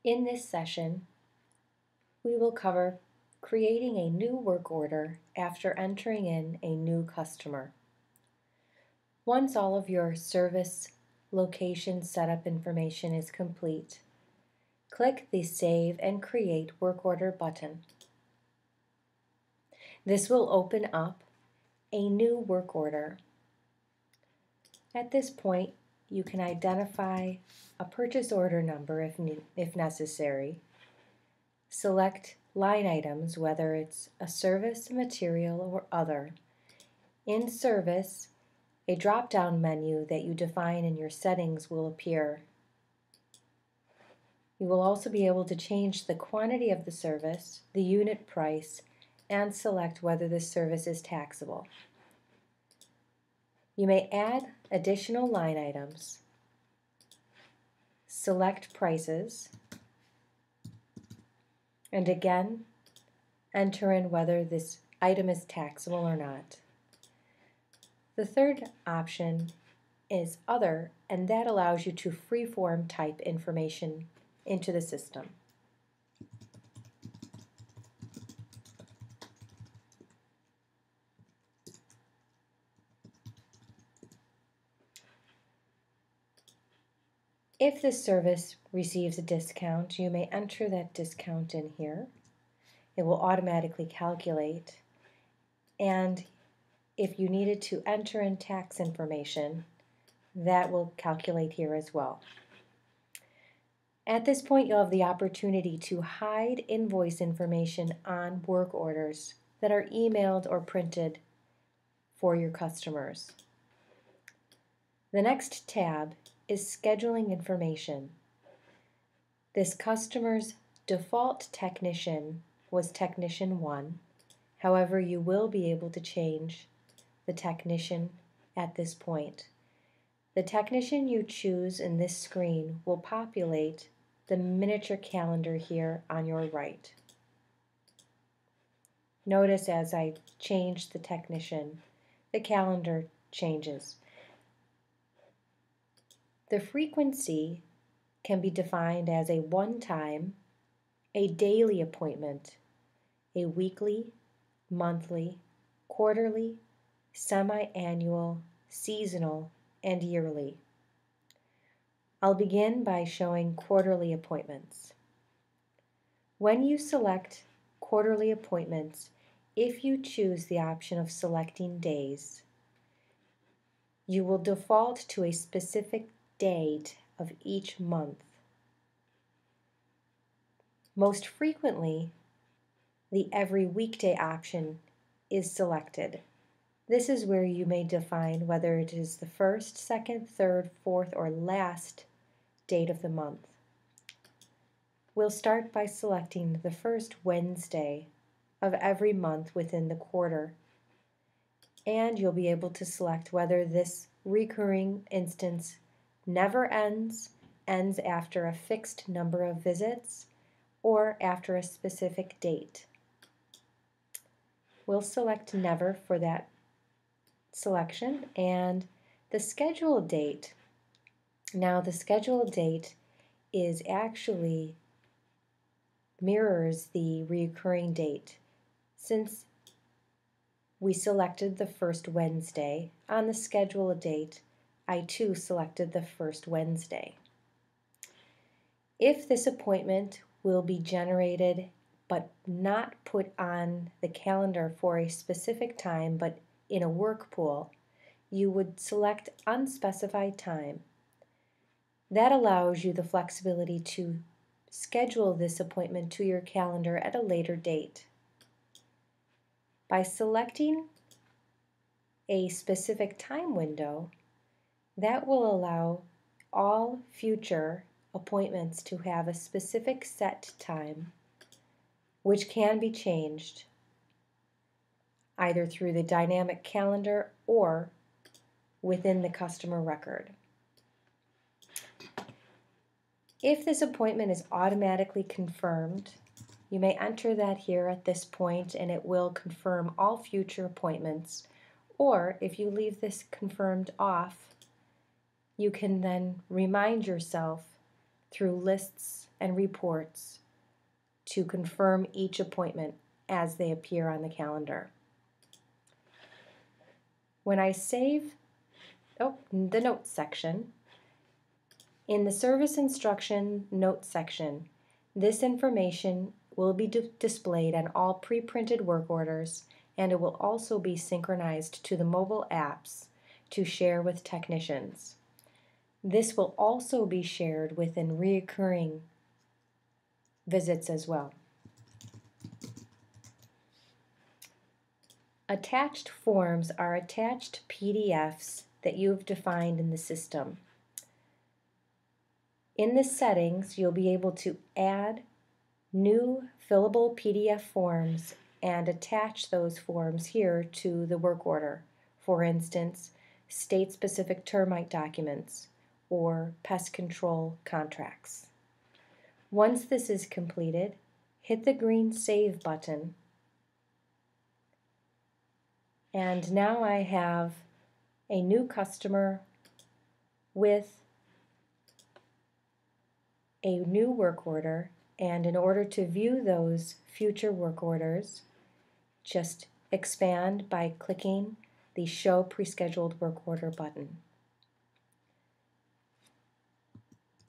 In this session, we will cover creating a new work order after entering in a new customer. Once all of your service location setup information is complete, click the Save and Create Work Order button. This will open up a new work order. At this point, you can identify a purchase order number if necessary. Select line items, whether it's a service, material, or other. In Service, a drop-down menu that you define in your settings will appear. You will also be able to change the quantity of the service, the unit price, and select whether this service is taxable. You may add additional line items, select prices, and again, enter in whether this item is taxable or not. The third option is Other, and that allows you to freeform type information into the system. If this service receives a discount, you may enter that discount in here. It will automatically calculate, and if you needed to enter in tax information, that will calculate here as well. At this point, you'll have the opportunity to hide invoice information on work orders that are emailed or printed for your customers. The next tab is Scheduling Information. This customer's default technician was Technician 1. However, you will be able to change the technician at this point. The technician you choose in this screen will populate the miniature calendar here on your right. Notice as I change the technician, the calendar changes. The frequency can be defined as a one-time, a daily appointment, a weekly, monthly, quarterly, semi-annual, seasonal, and yearly. I'll begin by showing quarterly appointments. When you select quarterly appointments, if you choose the option of selecting days, you will default to a specific date of each month. Most frequently, the every weekday option is selected. This is where you may define whether it is the first, second, third, fourth, or last date of the month. We'll start by selecting the first Wednesday of every month within the quarter, and you'll be able to select whether this recurring instance never ends, ends after a fixed number of visits, or after a specific date. We'll select Never for that selection, and the schedule date. Now the schedule date is actually mirrors the recurring date. Since we selected the first Wednesday on the schedule date, I too selected the first Wednesday. If this appointment will be generated but not put on the calendar for a specific time but in a work pool, you would select Unspecified Time. That allows you the flexibility to schedule this appointment to your calendar at a later date. By selecting a specific time window, that will allow all future appointments to have a specific set time, which can be changed either through the dynamic calendar or within the customer record. If this appointment is automatically confirmed, you may enter that here at this point and it will confirm all future appointments, or if you leave this confirmed off, you can then remind yourself through lists and reports to confirm each appointment as they appear on the calendar. When I save the notes section, in the service instruction notes section, this information will be displayed on all pre-printed work orders, and it will also be synchronized to the mobile apps to share with technicians. This will also be shared within recurring visits as well. Attached forms are attached PDFs that you have defined in the system. In the settings, you'll be able to add new fillable PDF forms and attach those forms here to the work order. For instance, state-specific termite documents or pest control contracts. Once this is completed, hit the green Save button. And now I have a new customer with a new work order, and in order to view those future work orders, just expand by clicking the Show Prescheduled Work Order button.